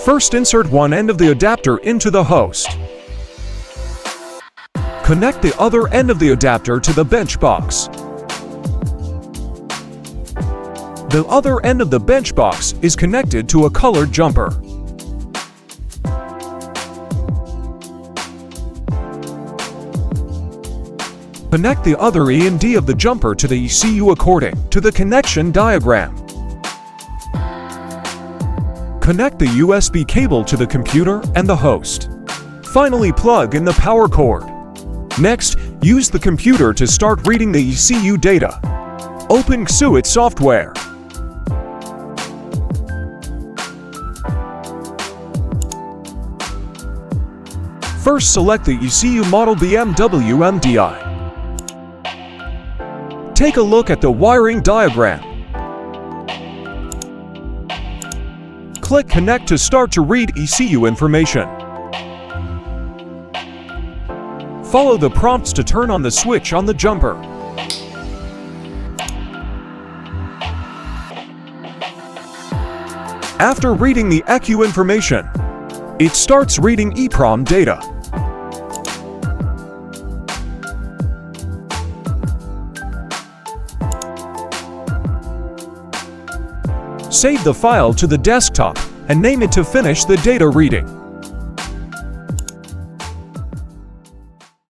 First, insert one end of the adapter into the host. Connect the other end of the adapter to the bench box. The other end of the bench box is connected to a colored jumper. Connect the other E and D of the jumper to the ECU according to the connection diagram. Connect the USB cable to the computer and the host. Finally, plug in the power cord. Next, use the computer to start reading the ECU data. Open KT200 software. First, select the ECU model BMW MD1. Take a look at the wiring diagram. Click Connect to start to read ECU information. Follow the prompts to turn on the switch on the jumper. After reading the ECU information, it starts reading EEPROM data. Save the file to the desktop and name it to finish the data reading.